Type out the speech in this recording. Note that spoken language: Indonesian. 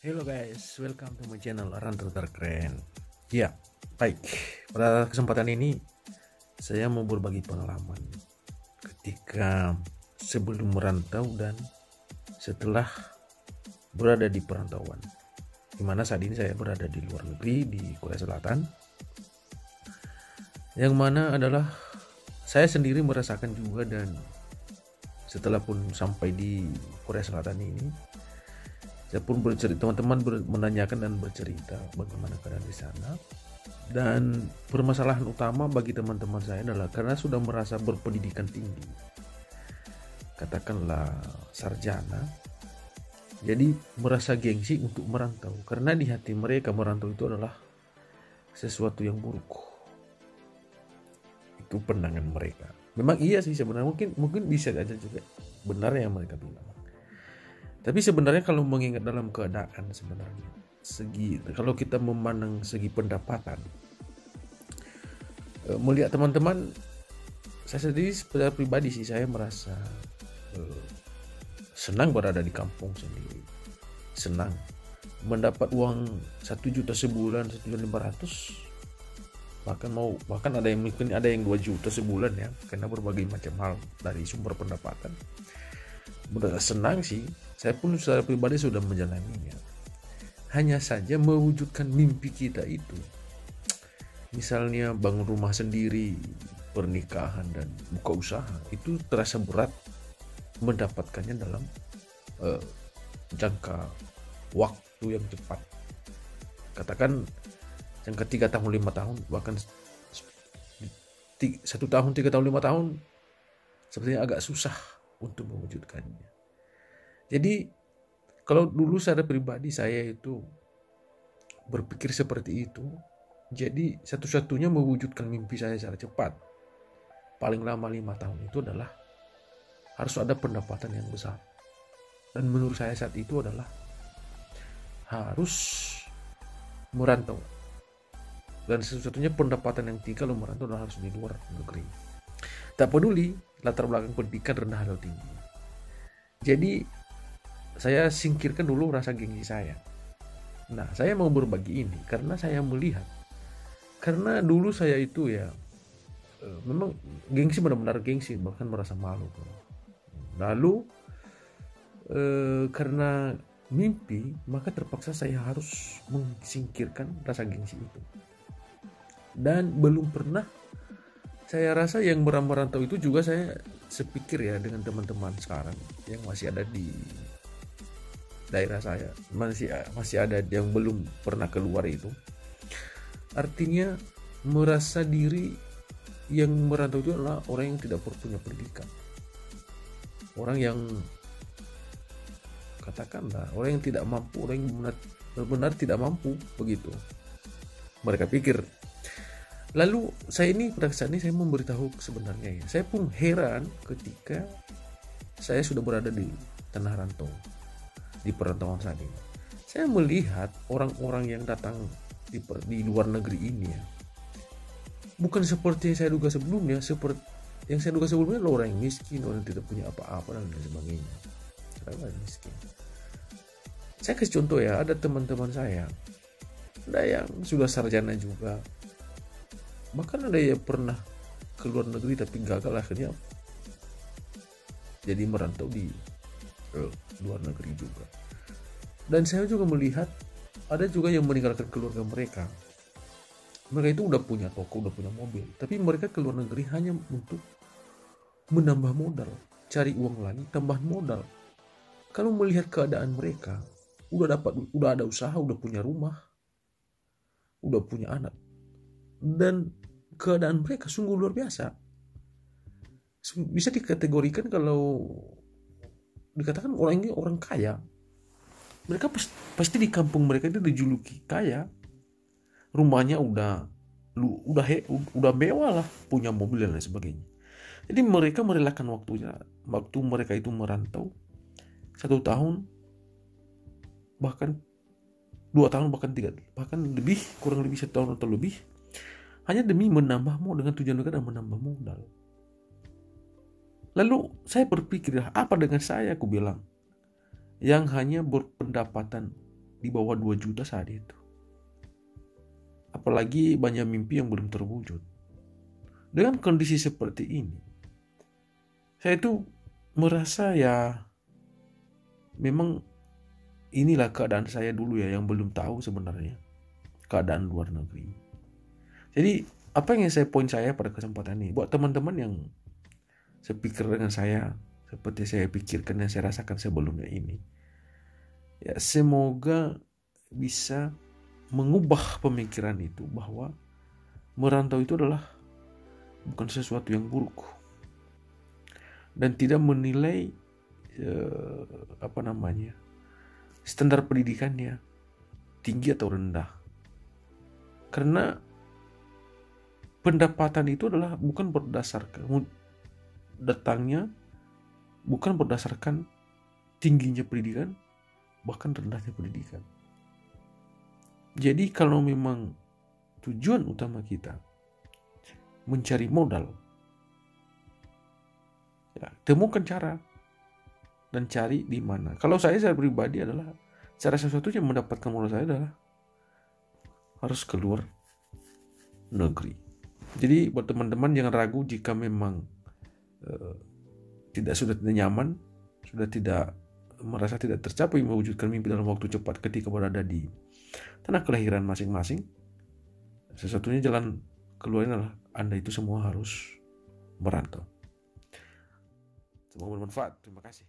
Hello guys, welcome to my channel Rantau Terkeren. Ya, baik. Pada kesempatan ini saya mau berbagi pengalaman ketika sebelum merantau dan setelah berada di perantauan. Dimana saat ini saya berada di luar negeri di Korea Selatan. Yang mana adalah saya sendiri merasakan juga, dan setelah pun sampai di Korea Selatan ini saya pun bercerita, teman-teman menanyakan dan bercerita bagaimana keadaan di sana. Dan permasalahan utama bagi teman-teman saya adalah karena sudah merasa berpendidikan tinggi, katakanlah sarjana, jadi merasa gengsi untuk merantau, karena di hati mereka merantau itu adalah sesuatu yang buruk. Itu pandangan mereka. Memang iya sih sebenarnya, mungkin bisa aja juga benar yang mereka bilang. Tapi sebenarnya kalau mengingat dalam keadaan sebenarnya, kalau kita memandang segi pendapatan, melihat teman-teman, saya sendiri secara pribadi sih saya merasa senang berada di kampung sendiri, senang mendapat uang 1 juta sebulan, 1.500.000, bahkan ada yang mungkin ada yang 2 juta sebulan ya, karena berbagai macam hal dari sumber pendapatan. Benar senang sih, saya pun secara pribadi sudah menjalaninya. Hanya saja mewujudkan mimpi kita itu, misalnya bangun rumah sendiri, pernikahan dan buka usaha, itu terasa berat mendapatkannya dalam jangka waktu yang cepat. Katakan jangka 3 tahun 5 tahun, bahkan 1 tahun 3 tahun 5 tahun sepertinya agak susah untuk mewujudkannya. Jadi kalau dulu secara pribadi saya itu berpikir seperti itu, jadi satu-satunya mewujudkan mimpi saya secara cepat, paling lama 5 tahun, itu adalah harus ada pendapatan yang besar. Dan menurut saya saat itu adalah harus merantau. Dan satu-satunya pendapatan yang tinggi kalau merantau adalah harus di luar negeri. Tak peduli latar belakang pendidikan rendah atau tinggi. Jadi saya singkirkan dulu rasa gengsi saya. Nah, saya mau berbagi ini karena saya melihat, karena dulu saya itu ya memang gengsi, benar-benar gengsi, bahkan merasa malu. Lalu karena mimpi, maka terpaksa saya harus mensingkirkan rasa gengsi itu. Dan belum pernah, saya rasa yang merantau itu juga saya sepikir ya dengan teman-teman sekarang yang masih ada di daerah saya, masih ada yang belum pernah keluar itu. Artinya merasa diri yang merantau itu adalah orang yang tidak punya pendidikan, orang yang katakanlah orang yang tidak mampu, orang yang benar-benar tidak mampu, begitu mereka pikir. Lalu saya ini pada saat ini saya memberitahu sebenarnya ya, saya pun heran ketika saya sudah berada di tanah rantau, di perantauan saat ini. Saya melihat orang-orang yang datang di luar negeri ini ya, bukan seperti yang saya duga sebelumnya. Seperti yang saya duga sebelumnya adalah orang yang miskin, orang yang tidak punya apa-apa dan lain sebagainya. Orang miskin. Saya kasih contoh ya, ada teman-teman saya, ada yang sudah sarjana juga, bahkan ada yang pernah ke luar negeri tapi gagal, akhirnya jadi merantau di luar negeri juga. Dan saya juga melihat ada juga yang meninggalkan keluarga mereka. Mereka itu udah punya toko, udah punya mobil, tapi mereka ke luar negeri hanya untuk menambah modal, cari uang lagi, tambahan modal. Kalau melihat keadaan mereka, udah ada usaha, udah punya rumah, udah punya anak, dan keadaan mereka sungguh luar biasa. Bisa dikategorikan, kalau dikatakan orang ini orang kaya. Mereka pasti di kampung mereka itu dijuluki kaya. Rumahnya udah mewah lah, punya mobil dan lain sebagainya. Jadi mereka merelakan waktu mereka itu merantau 1 tahun, bahkan 2 tahun, bahkan 3, bahkan lebih, kurang lebih 1 tahun atau lebih, hanya demi menambah modal, dengan tujuan mereka dan menambah modal. Lalu saya berpikir, apa dengan saya, aku bilang, yang hanya berpendapatan di bawah 2 juta saat itu. Apalagi banyak mimpi yang belum terwujud. Dengan kondisi seperti ini, saya itu merasa ya memang inilah keadaan saya dulu ya, yang belum tahu sebenarnya keadaan luar negeri. Jadi apa yang poin saya pada kesempatan ini, buat teman-teman yang sepikir dengan saya, seperti saya pikirkan yang saya rasakan sebelumnya ini, ya semoga bisa mengubah pemikiran itu bahwa merantau itu adalah bukan sesuatu yang buruk, dan tidak menilai standar pendidikannya tinggi atau rendah, karena pendapatan itu adalah bukan berdasarkan datangnya, bukan berdasarkan tingginya pendidikan, bahkan rendahnya pendidikan. Jadi kalau memang tujuan utama kita mencari modal, ya, temukan cara dan cari di mana. Kalau saya pribadi adalah cara satu-satunya mendapatkan modal saya adalah harus keluar negeri. Jadi buat teman-teman jangan ragu jika memang sudah tidak nyaman, sudah tidak merasa tidak tercapai mewujudkan mimpi dalam waktu cepat ketika berada di tanah kelahiran masing-masing. Sesatunya jalan keluarnya adalah Anda itu semua harus merantau. Semoga bermanfaat. Terima kasih.